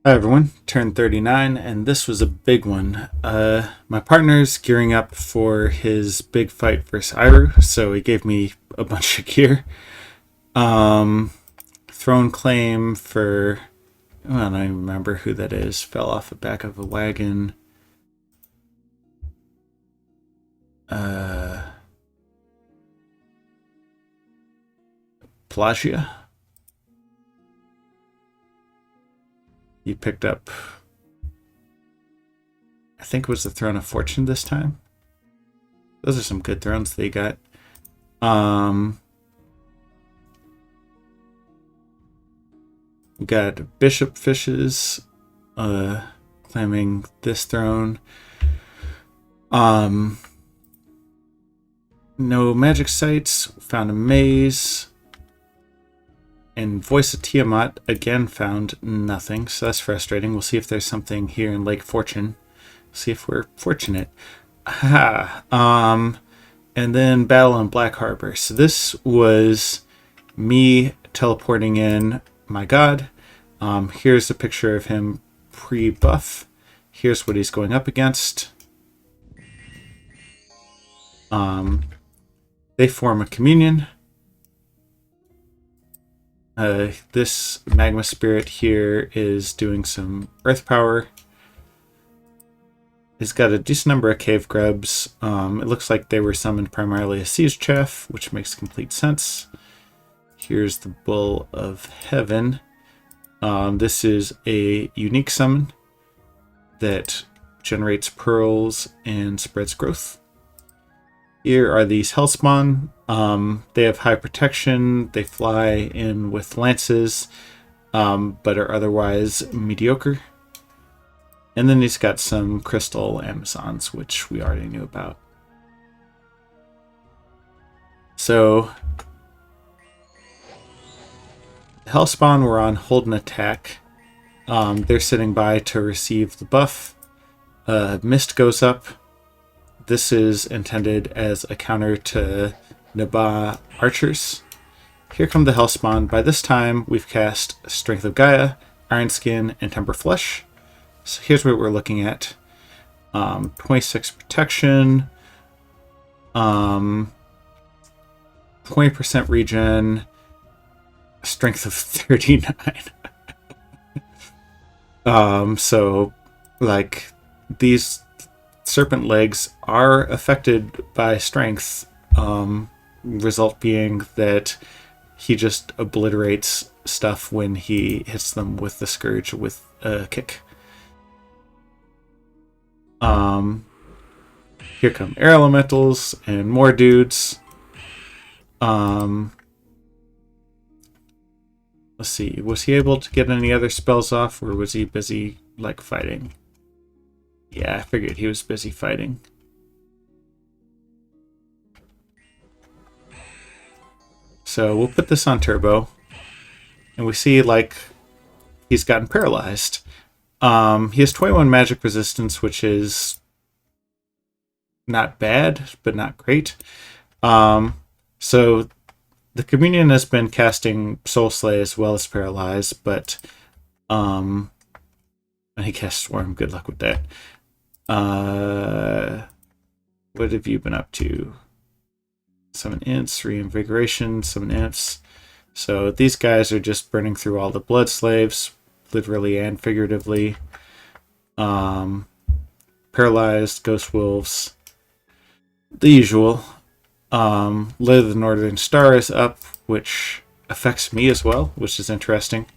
Hi everyone, turn 39, and this was a big one. My partner's gearing up for his big fight versus Iru, so he gave me a bunch of gear. Um, Throne claim for, I don't even remember who that is, fell off the back of a wagon. Uh, Pelagia. You picked up, I think it was the Throne of Fortune this time. Those are some good thrones they got. We got Bishop Fishes claiming this throne. No magic sites, found a maze. And Voice of Tiamat again found nothing, so that's frustrating. We'll see if there's something here in Lake Fortune. See if we're fortunate. Ha! And then Battle in Black Harbor. So this was me teleporting in my god. Here's a picture of him pre-buff. Here's what he's going up against. They form a communion. This magma spirit here is doing some earth power. He's got a decent number of cave grubs. It looks like they were summoned primarily as siege chaff, which makes complete sense. Here's the Bull of Heaven. This is a unique summon that generates pearls and spreads growth. Here are these Hellspawn. They have high protection. They fly in with lances, but are otherwise mediocre. And then he's got some crystal Amazons, which we already knew about. So, Hellspawn were on hold and attack. They're sitting by to receive the buff. Mist goes up. This is intended as a counter to Nabah archers. Here come the Hellspawn. By this time, we've cast Strength of Gaia, Iron Skin, and Temper Flesh. So here's what we're looking at. 26 protection, 20% regen, strength of 39. So, like, these serpent legs are affected by strength, result being that he just obliterates stuff when he hits them with the Scourge with a kick. Here come air elementals and more dudes. Let's see, was he able to get any other spells off, or was he busy, like, fighting? Yeah, I figured he was busy fighting. So we'll put this on turbo, and we see, like, he's gotten paralyzed. He has 21 magic resistance, which is not bad, but not great. So the Communion has been casting Soul Slay as well as Paralyze, but and he cast Swarm. Good luck with that. What have you been up to? Summon Imps, Reinvigoration, Summon Imps. So these guys are just burning through all the Blood Slaves, literally and figuratively. Paralyzed, Ghost Wolves. The usual. Light of the Northern Star is up, which affects me as well, which is interesting.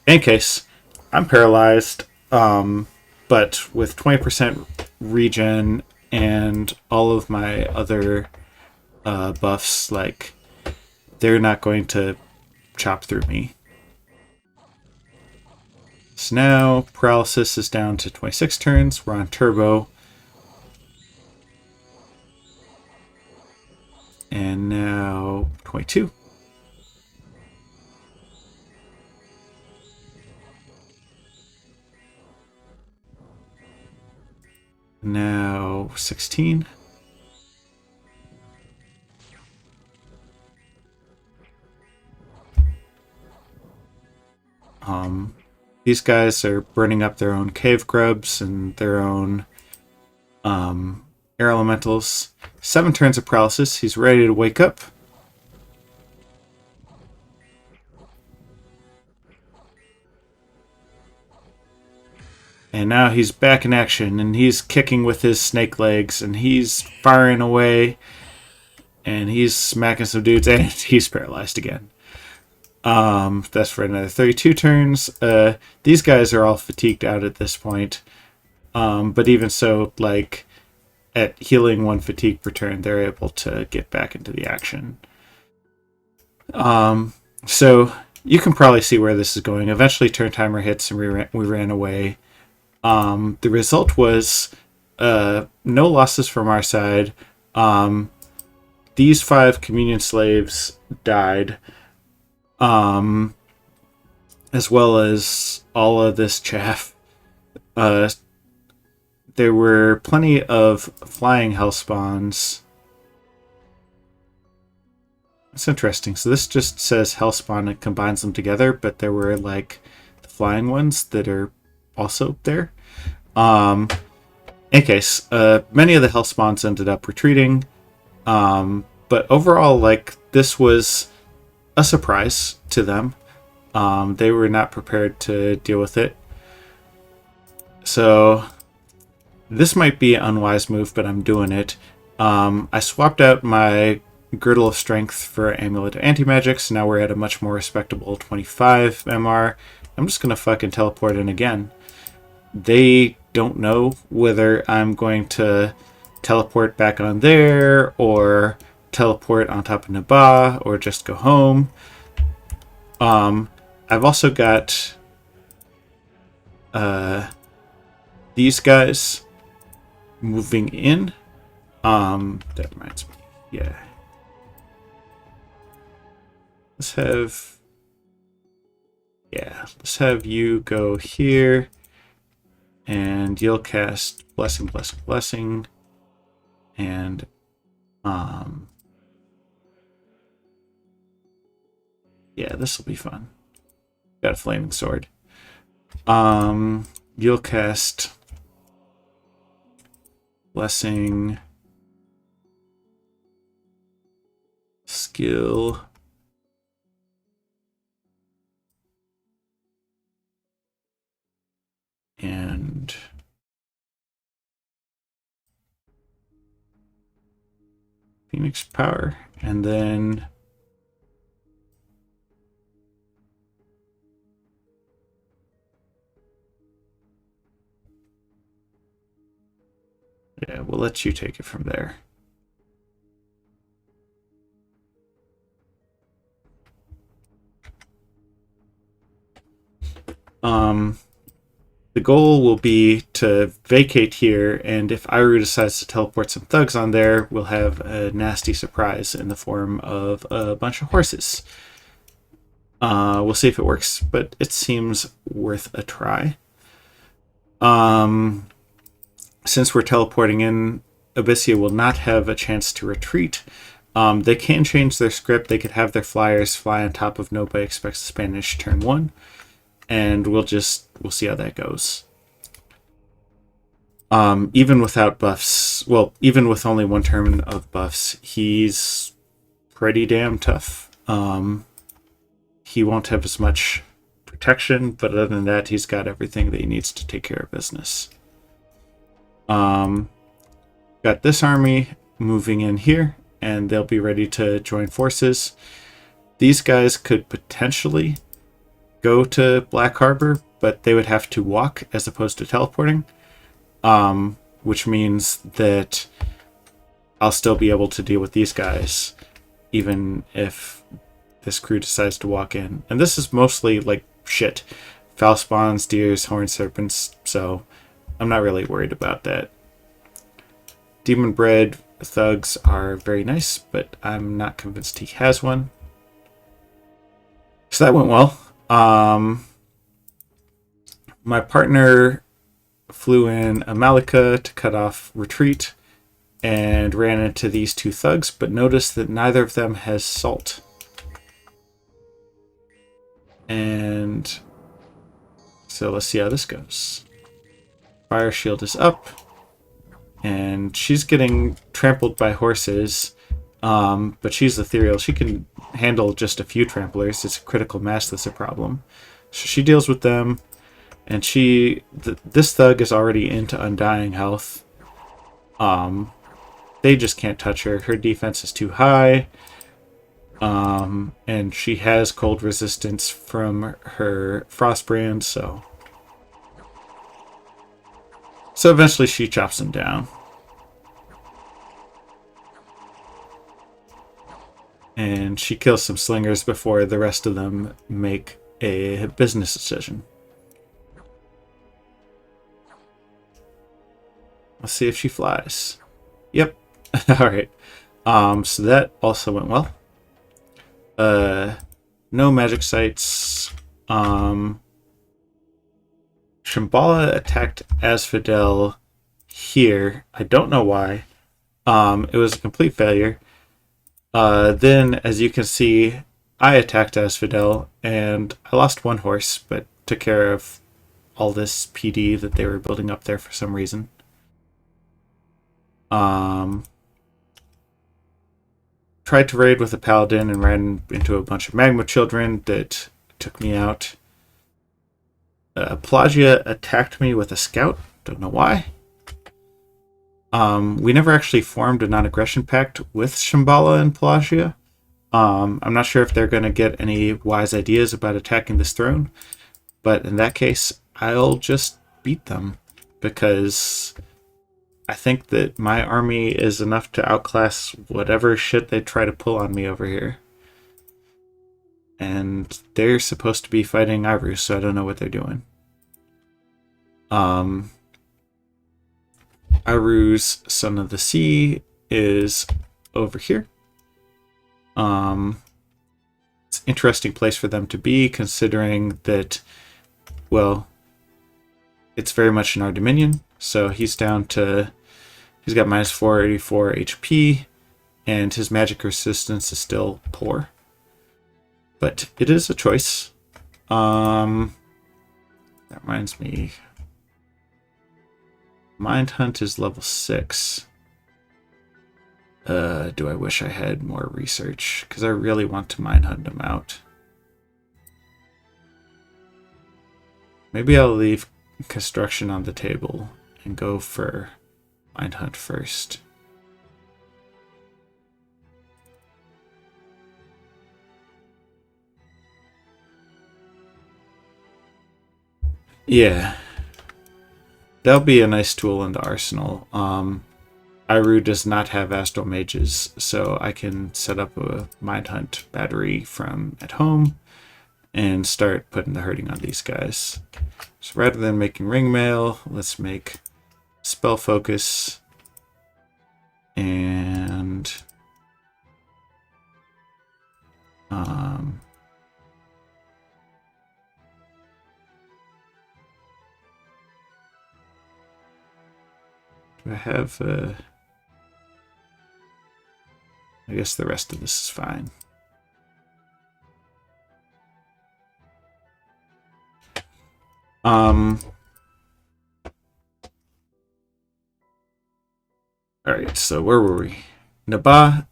In case, I'm paralyzed, but with 20% regen and all of my other buffs, like, they're not going to chop through me. So now paralysis is down to 26 turns. We're on turbo. And now 22. Now 16. These guys are burning up their own cave grubs and their own air elementals. 7 turns of paralysis. He's ready to wake up. And now he's back in action, and he's kicking with his snake legs, and he's firing away, and he's smacking some dudes, and he's paralyzed again. That's for another 32 turns. These guys are all fatigued out at this point. But even so, like, at healing 1 fatigue per turn, they're able to get back into the action. So you can probably see where this is going. Eventually, turn timer hits, and we ran away. The result was no losses from our side. These 5 communion slaves died, as well as all of this chaff. There were plenty of flying hell spawns. It's interesting. So this just says hellspawn and combines them together, but there were like the flying ones that are also there. In case, many of the hellspawns ended up retreating. But overall, like, this was a surprise to them. They were not prepared to deal with it. So this might be an unwise move, but I'm doing it. I swapped out my Girdle of Strength for Amulet of Anti-Magic, so now we're at a much more respectable 25 MR. I'm just going to fucking teleport in again. They don't know whether I'm going to teleport back on there, or teleport on top of Nabah, or just go home. I've also got these guys moving in. That reminds me. Yeah. Let's have you go here, and you'll cast Blessing, Blessing, Blessing, and yeah, this will be fun. Got a flaming sword. You'll cast Blessing, skill, and Phoenix power, and then yeah, we'll let you take it from there. The goal will be to vacate here, and if Iru decides to teleport some thugs on there, we'll have a nasty surprise in the form of a bunch of horses. We'll see if it works, but it seems worth a try. Since we're teleporting in, Abyssia will not have a chance to retreat. They can change their script. They could have their flyers fly on top of Nobody Expects the Spanish turn 1. And we'll see how that goes. Even without buffs, well, even with only 1 turn of buffs, he's pretty damn tough. He won't have as much protection, but other than that, he's got everything that he needs to take care of business. Got this army moving in here, and they'll be ready to join forces. These guys could potentially go to Black Harbor, but they would have to walk as opposed to teleporting, which means that I'll still be able to deal with these guys even if this crew decides to walk in. And this is mostly like shit, foul spawns, deers, horned serpents, so I'm not really worried about that. Demon Bread thugs are very nice, but I'm not convinced he has one. So that went well. My partner flew in a Malika to cut off retreat and ran into these 2 thugs, but noticed that neither of them has salt. So let's see how this goes. Fire shield is up. And she's getting trampled by horses. But she's ethereal. She can handle just a few tramplers. It's a critical mass that's a problem. So she deals with them. And this thug is already into Undying health. They just can't touch her. Her defense is too high. And she has cold resistance from her Frostbrand, so eventually she chops him down. And she kills some slingers before the rest of them make a business decision. Let's see if she flies. Yep. Alright. So that also went well. No magic sites. Shambhala attacked Asphodel here. I don't know why. It was a complete failure. Then, as you can see, I attacked Asphodel, and I lost one horse, but took care of all this PD that they were building up there for some reason. Tried to raid with a paladin and ran into a bunch of magma children that took me out. Pelagia attacked me with a scout. Don't know why. We never actually formed a non-aggression pact with Shambhala and Pelagia. I'm not sure if they're going to get any wise ideas about attacking this throne. But in that case, I'll just beat them. Because I think that my army is enough to outclass whatever shit they try to pull on me over here. And they're supposed to be fighting Iru, so I don't know what they're doing. Iru's Son of the Sea is over here. It's an interesting place for them to be, considering that, well, it's very much in our dominion. So he's down to, he's got minus 484 HP, and his magic resistance is still poor. But it is a choice. That reminds me, Mind Hunt is level 6. Do I wish I had more research? Because I really want to Mind Hunt him out. Maybe I'll leave construction on the table and go for Mind Hunt first. Yeah. That'll be a nice tool in the arsenal. Iru does not have Astral Mages, so I can set up a Mind Hunt battery from at home and start putting the hurting on these guys. So rather than making Ring Mail, let's make Spell Focus and do I have I guess the rest of this is fine. Alright, so where were we? Nabah,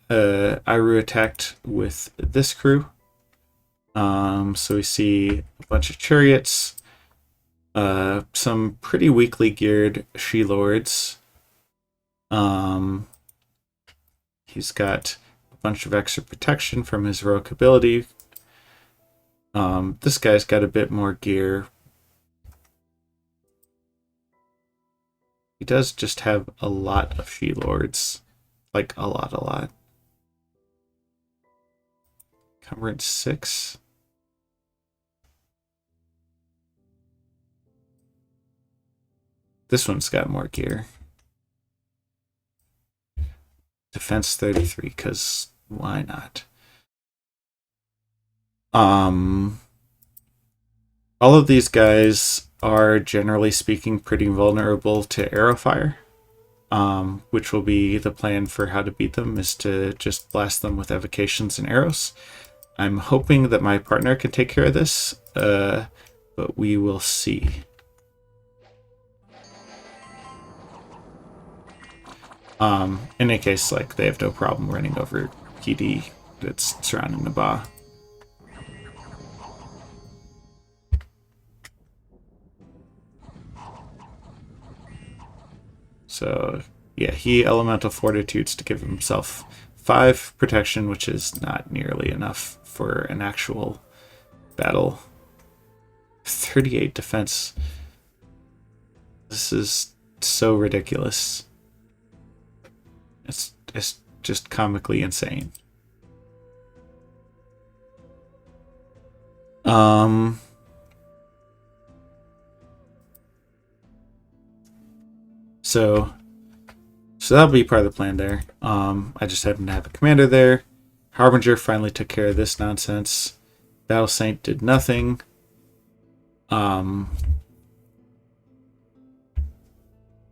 Iru attacked with this crew. So we see a bunch of chariots, some pretty weakly geared She-Lords. He's got a bunch of extra protection from his heroic ability. This guy's got a bit more gear. He does just have a lot of She-Lords. Like, a lot. Encumbrance 6. This one's got more gear. Defense 33, because why not? All of these guys are, generally speaking, pretty vulnerable to arrow fire, which will be the plan for how to beat them, is to just blast them with evocations and arrows. I'm hoping that my partner can take care of this, but but we will see. In any case, like, they have no problem running over PD that's surrounding the Ba. So, yeah, he Elemental Fortitudes to give himself 5 protection, which is not nearly enough for an actual battle. 38 defense. This is so ridiculous. It's just comically insane. So that'll be part of the plan there. I just happen to have a commander there. Harbinger finally took care of this nonsense. Battle Saint did nothing.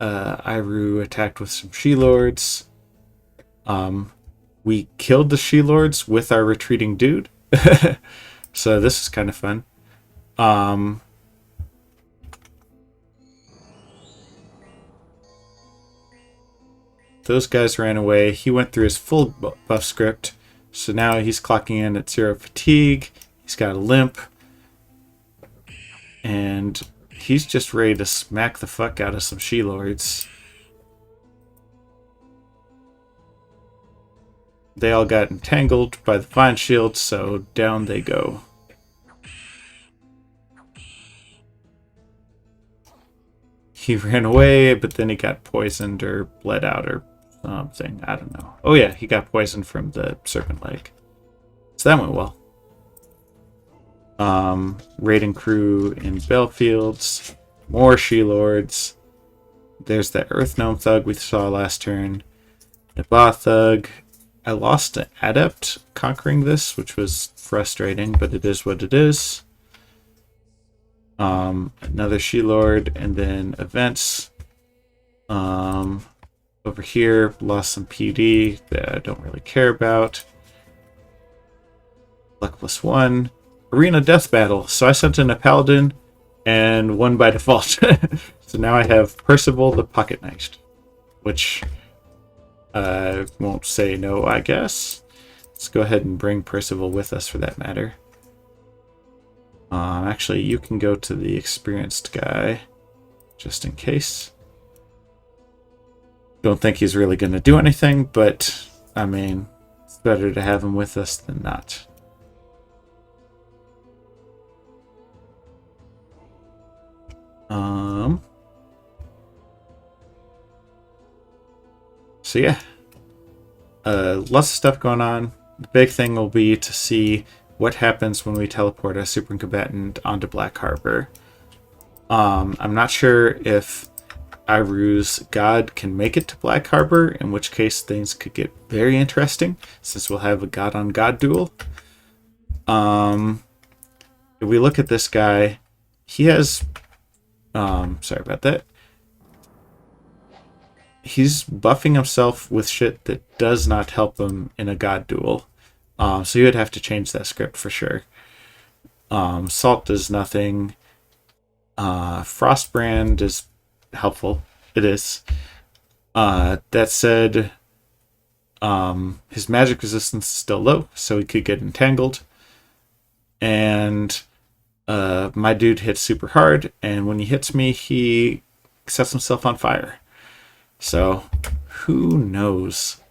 Iru attacked with some She-Lords. We killed the She-Lords with our retreating dude. So this is kind of fun. Those guys ran away. He went through his full buff script. So now he's clocking in at 0 fatigue. He's got a limp. And he's just ready to smack the fuck out of some She-Lords. They all got entangled by the Vine Shield, so down they go. He ran away, but then he got poisoned or bled out or something. I don't know. Oh yeah, he got poisoned from the Serpent Leg. So that went well. Raiding crew in Battlefields. More She-Lords. There's that Earth Gnome Thug we saw last turn. The Ba Thug. I lost an Adept conquering this, which was frustrating, but it is what it is. Another She-Lord, and then events. Over here, lost some PD that I don't really care about. Luck +1. Arena Death Battle. So I sent in a Paladin and won by default. So now I have Percival the Pocket Knight, which I won't say no, I guess. Let's go ahead and bring Percival with us for that matter. Actually, you can go to the experienced guy, just in case. Don't think he's really going to do anything, but, I mean, it's better to have him with us than not. So yeah, lots of stuff going on. The big thing will be to see what happens when we teleport a Supreme Combatant onto Black Harbor. I'm not sure if Iru's God can make it to Black Harbor, in which case things could get very interesting, since we'll have a God-on-God duel. If we look at this guy, he has... sorry about that. He's buffing himself with shit that does not help him in a God duel. So you would have to change that script for sure. Salt does nothing. Frostbrand is helpful. It is. That said, his magic resistance is still low, so he could get entangled. And my dude hits super hard, and when he hits me, he sets himself on fire. So, who knows?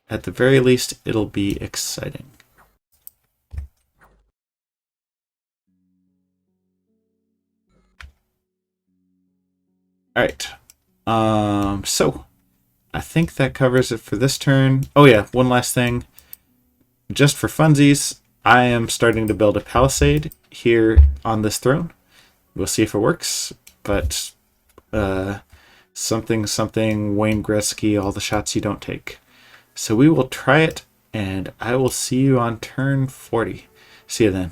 At the very least, it'll be exciting. Alright. So, I think that covers it for this turn. Oh yeah, one last thing. Just for funsies, I am starting to build a palisade here on this throne. We'll see if it works, but something Wayne Gretzky, all the shots you don't take. So we will try it, and I will see you on turn 40. See you then.